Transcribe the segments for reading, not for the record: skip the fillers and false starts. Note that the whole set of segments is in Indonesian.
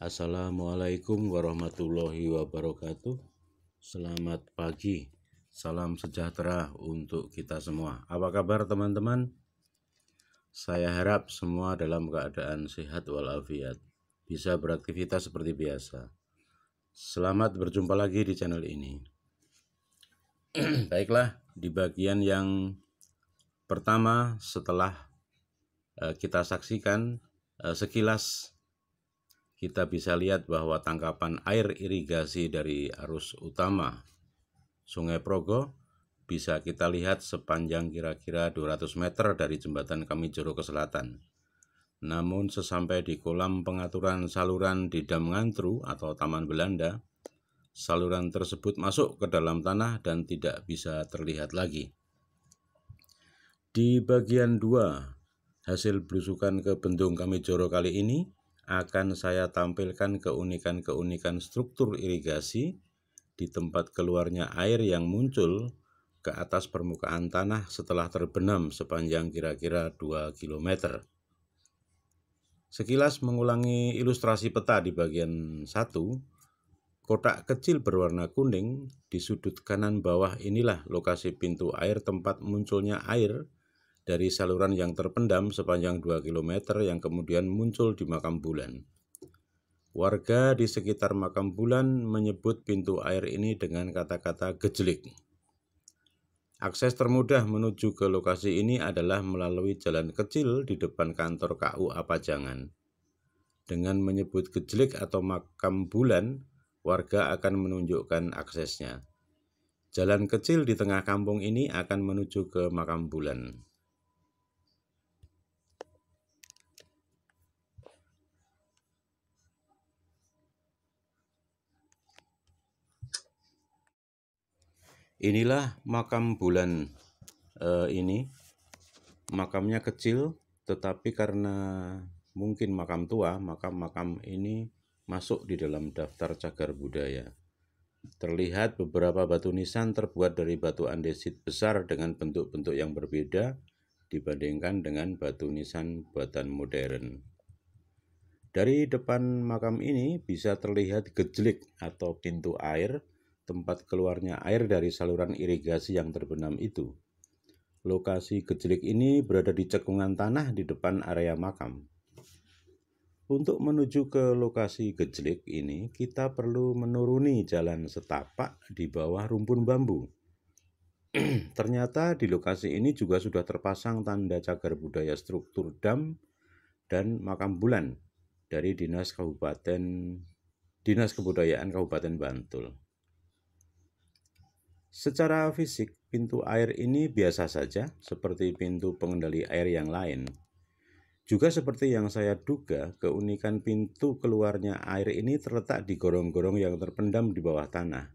Assalamualaikum warahmatullahi wabarakatuh. Selamat pagi, salam sejahtera untuk kita semua. Apa kabar teman-teman? Saya harap semua dalam keadaan sehat walafiat, bisa beraktivitas seperti biasa. Selamat berjumpa lagi di channel ini. Baiklah, di bagian yang pertama setelah kita saksikan sekilas, kita bisa lihat bahwa tangkapan air irigasi dari arus utama Sungai Progo bisa kita lihat sepanjang kira-kira 200 meter dari jembatan Kamijoro ke selatan. Namun sesampai di kolam pengaturan saluran di Dam Ngantru atau Taman Belanda, saluran tersebut masuk ke dalam tanah dan tidak bisa terlihat lagi. Di bagian 2, hasil belusukan ke Bendung Kamijoro kali ini akan saya tampilkan keunikan-keunikan struktur irigasi di tempat keluarnya air yang muncul ke atas permukaan tanah setelah terbenam sepanjang kira-kira 2 km. Sekilas mengulangi ilustrasi peta di bagian 1, kotak kecil berwarna kuning di sudut kanan bawah inilah lokasi pintu air tempat munculnya air dari saluran yang terpendam sepanjang 2 km yang kemudian muncul di Makam Bulan. Warga di sekitar Makam Bulan menyebut pintu air ini dengan kata-kata gejlik. Akses termudah menuju ke lokasi ini adalah melalui jalan kecil di depan kantor KUA Pajangan. Dengan menyebut gejlik atau Makam Bulan, warga akan menunjukkan aksesnya. Jalan kecil di tengah kampung ini akan menuju ke Makam Bulan. Inilah Makam Bulan ini. Makamnya kecil, tetapi karena mungkin makam tua, maka makam ini masuk di dalam daftar cagar budaya. Terlihat beberapa batu nisan terbuat dari batu andesit besar dengan bentuk-bentuk yang berbeda dibandingkan dengan batu nisan buatan modern. Dari depan makam ini bisa terlihat gejlik atau pintu air, tempat keluarnya air dari saluran irigasi yang terbenam itu. Lokasi gejlik ini berada di cekungan tanah di depan area makam. Untuk menuju ke lokasi gejlik ini, kita perlu menuruni jalan setapak di bawah rumpun bambu. Ternyata di lokasi ini juga sudah terpasang tanda cagar budaya struktur dam dan makam bulan dari Dinas Kebudayaan Kabupaten Bantul. Secara fisik, pintu air ini biasa saja, seperti pintu pengendali air yang lain. Juga seperti yang saya duga, keunikan pintu keluarnya air ini terletak di gorong-gorong yang terpendam di bawah tanah.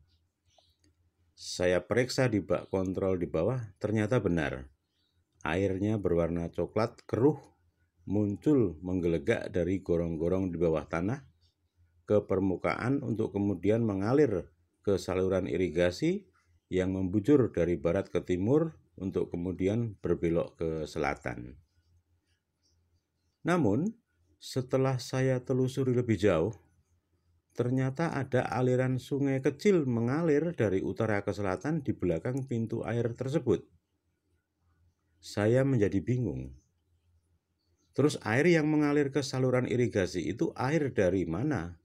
Saya periksa di bak kontrol di bawah, ternyata benar. Airnya berwarna coklat keruh, muncul menggelegak dari gorong-gorong di bawah tanah ke permukaan untuk kemudian mengalir ke saluran irigasi yang membujur dari barat ke timur untuk kemudian berbelok ke selatan. Namun, setelah saya telusuri lebih jauh, ternyata ada aliran sungai kecil mengalir dari utara ke selatan di belakang pintu air tersebut. Saya menjadi bingung. Terus air yang mengalir ke saluran irigasi itu air dari mana?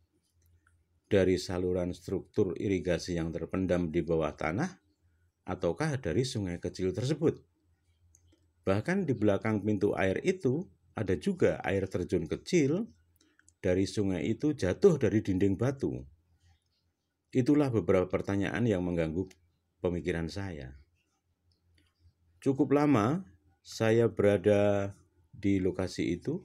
Dari saluran struktur irigasi yang terpendam di bawah tanah, ataukah dari sungai kecil tersebut? Bahkan di belakang pintu air itu ada juga air terjun kecil dari sungai itu jatuh dari dinding batu. Itulah beberapa pertanyaan yang mengganggu pemikiran saya. Cukup lama saya berada di lokasi itu.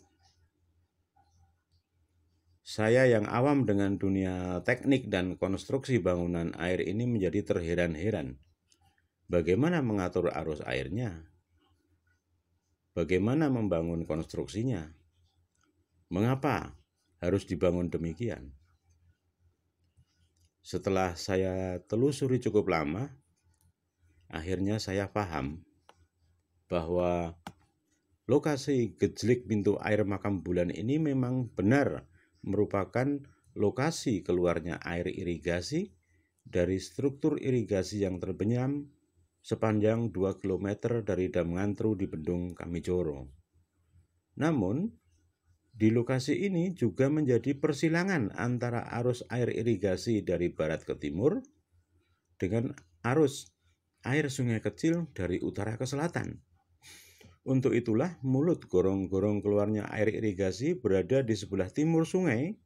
Saya yang awam dengan dunia teknik dan konstruksi bangunan air ini menjadi terheran-heran. Bagaimana mengatur arus airnya? Bagaimana membangun konstruksinya? Mengapa harus dibangun demikian? Setelah saya telusuri cukup lama, akhirnya saya paham bahwa lokasi gejlik pintu air Makam Bulan ini memang benar merupakan lokasi keluarnya air irigasi dari struktur irigasi yang terbenam sepanjang 2 km dari Dam Ngantru di Bendung Kamijoro. Namun, di lokasi ini juga menjadi persilangan antara arus air irigasi dari barat ke timur dengan arus air sungai kecil dari utara ke selatan. Untuk itulah mulut gorong-gorong keluarnya air irigasi berada di sebelah timur sungai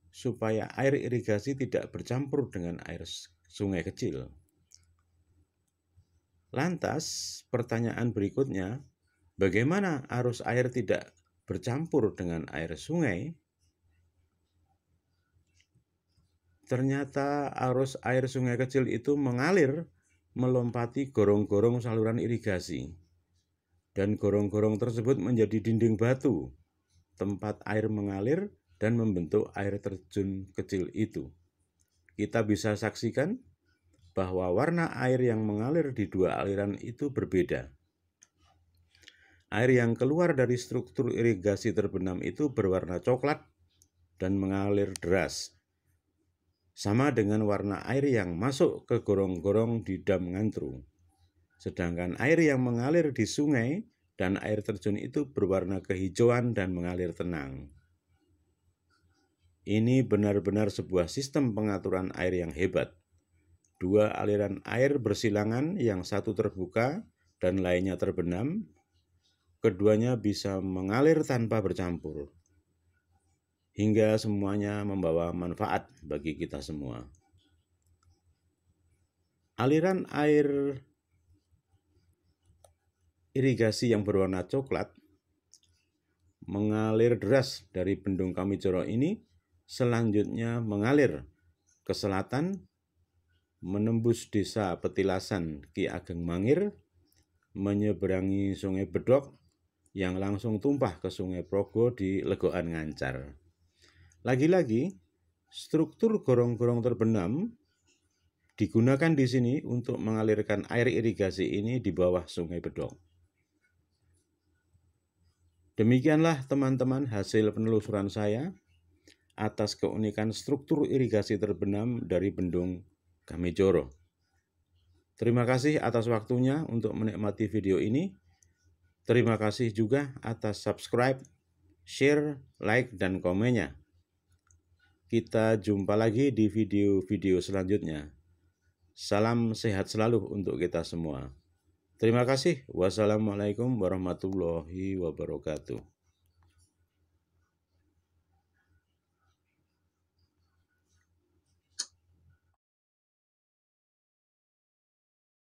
supaya air irigasi tidak bercampur dengan air sungai kecil. Lantas, pertanyaan berikutnya, bagaimana arus air tidak bercampur dengan air sungai? Ternyata arus air sungai kecil itu mengalir melompati gorong-gorong saluran irigasi. Dan gorong-gorong tersebut menjadi dinding batu, tempat air mengalir dan membentuk air terjun kecil itu. Kita bisa saksikan bahwa warna air yang mengalir di dua aliran itu berbeda. Air yang keluar dari struktur irigasi terbenam itu berwarna coklat dan mengalir deras, sama dengan warna air yang masuk ke gorong-gorong di Dam Ngantru. Sedangkan air yang mengalir di sungai dan air terjun itu berwarna kehijauan dan mengalir tenang. Ini benar-benar sebuah sistem pengaturan air yang hebat. Dua aliran air bersilangan, yang satu terbuka dan lainnya terbenam. Keduanya bisa mengalir tanpa bercampur, hingga semuanya membawa manfaat bagi kita semua. Aliran air irigasi yang berwarna coklat mengalir deras dari Bendung Kamijoro ini, selanjutnya mengalir ke selatan, menembus desa Petilasan Ki Ageng Mangir, menyeberangi Sungai Bedok yang langsung tumpah ke Sungai Progo di Legoan Ngancar. Lagi-lagi, struktur gorong-gorong terbenam digunakan di sini untuk mengalirkan air irigasi ini di bawah Sungai Bedok. Demikianlah teman-teman hasil penelusuran saya atas keunikan struktur irigasi terbenam dari Bendung Kamijoro. Terima kasih atas waktunya untuk menikmati video ini. Terima kasih juga atas subscribe, share, like, dan komennya. Kita jumpa lagi di video-video selanjutnya. Salam sehat selalu untuk kita semua. Terima kasih. Wassalamualaikum warahmatullahi wabarakatuh.